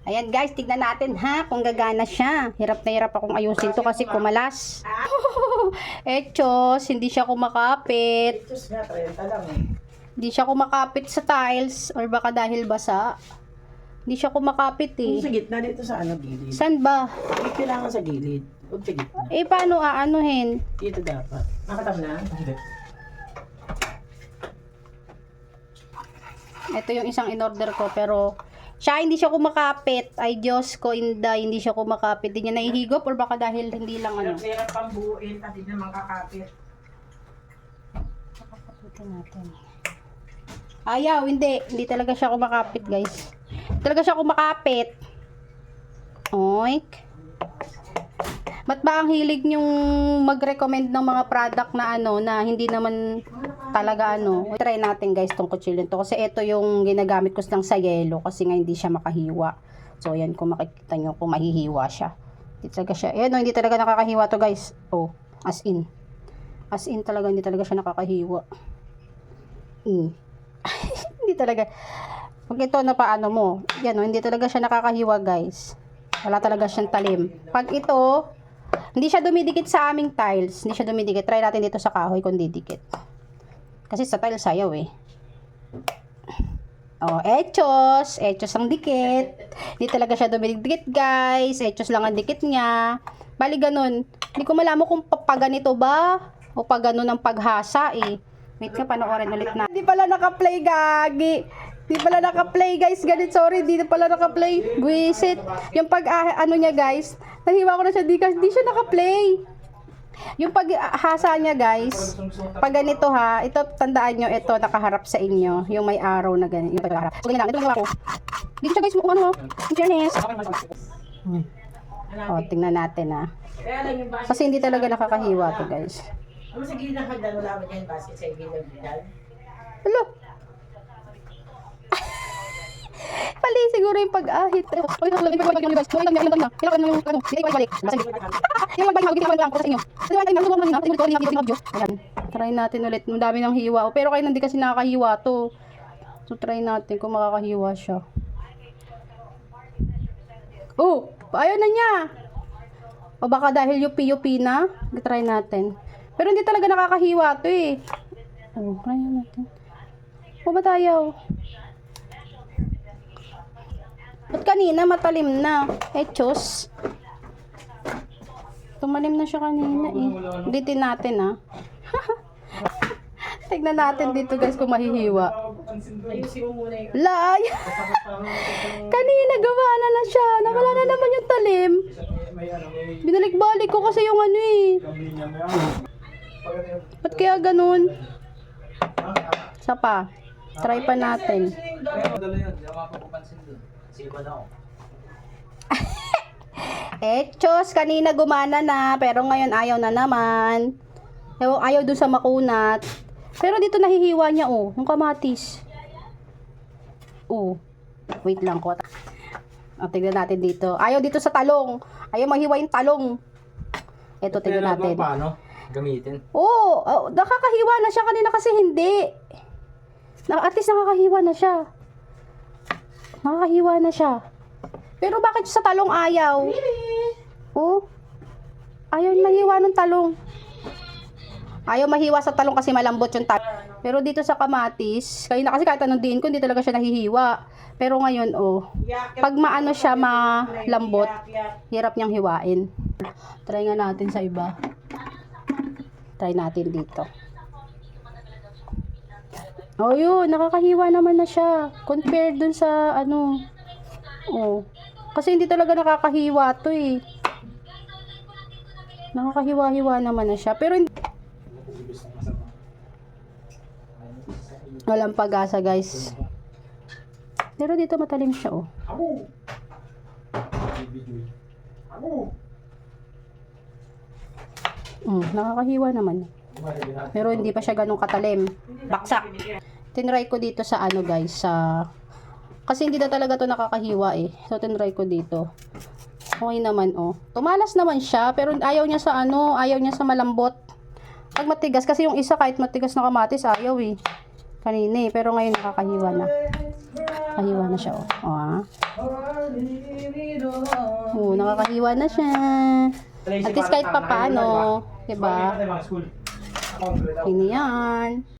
Ayan guys, tignan natin ha kung gagana siya. Hirap na hirap akong ayusin to kasi kumalas. Echos, hindi siya kumakapit. Hindi siya kumakapit sa tiles or baka dahil basa. Hindi siya kumakapit eh. Sa gitna dito sa ano gilid. Saan ba? Hindi kailangan sa gilid. Huwag sa gitna. Eh paano aanuhin? Dito dapat. Nakatam na? Hindi. Ito yung isang in-order ko pero siya hindi siya kumakapit. Ay Diyos ko, hindi siya kumakapit. Hindi niya nahihigop or baka dahil hindi lang ano. Hirap pang buuin at hindi naman kakapit. Ito natin. Ayaw, hindi. Hindi talaga siya kumakapit guys. Talaga siya kumakapit. Oink. Ba't ba ang hilig nyong mag-recommend ng mga product na ano, na hindi naman talaga ano? Try natin guys tong kutsilyo to. Kasi ito yung ginagamit ko lang sa yelo. Kasi nga hindi siya makahiwa. So yan, kung makikita nyo kung mahihiwa siya. Hindi talaga siya. Ayan, no, hindi talaga nakakahiwa to guys. Oh, as in. As in talaga, hindi talaga siya nakakahiwa. Hindi talaga. Pag ito na paano mo. Yan, no, hindi talaga siya nakakahiwa guys. Wala talaga siyang talim. Pag ito, hindi siya dumidikit sa aming tiles. Hindi siya dumidikit. Try natin dito sa kahoy kung didikit. Kasi sa tiles sayaw eh. Oh, echos. Echos ang dikit. Hindi talaga siya dumidikit guys. Echos lang ang dikit niya. Bali ganun. Hindi ko malaman kung paganito ba o pag ganun ang paghasa eh. Wait ka, panoorin ulit na. Hindi pala naka-play gagi. Di pala naka-play guys, ganit, sorry, di pala naka-play. Buisit. Yung pag ano niya guys, nahiwa ko na siya, di siya naka-play. Yung paghasa niya guys, pag ganito ha, ito tandaan nyo, ito nakaharap sa inyo, yung may arrow na ganito, yung pagharap. So ganyan lang, ito yung gawa ko. Dito siya guys, kung ano, in fairness. O, tingnan natin ha. Kasi hindi talaga nakakahiwa to guys. Ano sa gilid ng hagdan, wala ba yan basket sa gilid ng hagdan? Hello. Pali siguro yung pag-ahit. Try natin ulit. Ang dami ng hiwa. Pero kayo hindi kasi nakakahiwa to. So try natin kung makakahiwa siya. Oh, ayaw na niya. O baka dahil yupi-yupi na. Try natin. Pero hindi talaga nakakahiwa to eh. Oh, try natin. O ba't ayaw? Ba't kanina matalim na? Echos. Tumalim na siya kanina eh. Ulitin natin ah. Tignan natin dito guys kung mahihiwa. Ayusin mo muna yung... Lay! Kanina gawa na siya. Nawala na naman yung talim. Binalik-balik ko kasi yung ano eh. Ba't kaya ganun? Isa pa. Try pa natin. Echos, kanina gumana na, pero ngayon ayaw na naman. Ayaw dun sa makunat. Pero dito nahihiwa niya, oh, yung kamatis. Oh, wait lang ko. Tignan natin dito. Ayaw dito sa talong. Ayaw mahiwa yung talong. Ito, tignan natin. Paano gamitin? Oh, nakakahiwa na siya kanina kasi hindi. At least nakakahiwa na siya. Nakakahiwa na siya. Pero bakit sa talong ayaw? Oh. Ayaw mahiwa ng talong. Ayaw mahiwa sa talong kasi malambot yung talong. Pero dito sa kamatis, kayo na kasi kahit anong diin ko, hindi talaga siya nahihiwa. Pero ngayon, oh, pag maano siya malambot, hirap niyang hiwain. Try nga natin sa iba. Try natin dito. Oh, yun, nakakahiwa naman na siya. Compared dun sa, ano, oh. Kasi hindi talaga nakakahiwa to eh. Nakakahiwa-hiwa naman na siya. Pero hindi... Walang pag-asa, guys. Pero dito matalim siya, oh. Nakakahiwa naman. Pero hindi pa siya ganun katalim. Baksak. Tinry ko dito sa ano guys, sa... Kasi hindi na talaga to nakakahiwa eh. So tinry ko dito. Okay naman oh. Tumalas naman siya, pero ayaw niya sa ano, ayaw niya sa malambot. Pag matigas, kasi yung isa kahit matigas na kamatis, ayaw eh. kanina eh. Pero ngayon nakakahiwa na. Nakahiwa na siya, oh. O, ah. Oo, nakakahiwa na siya. At least kahit papaano, diba? Okay na yan.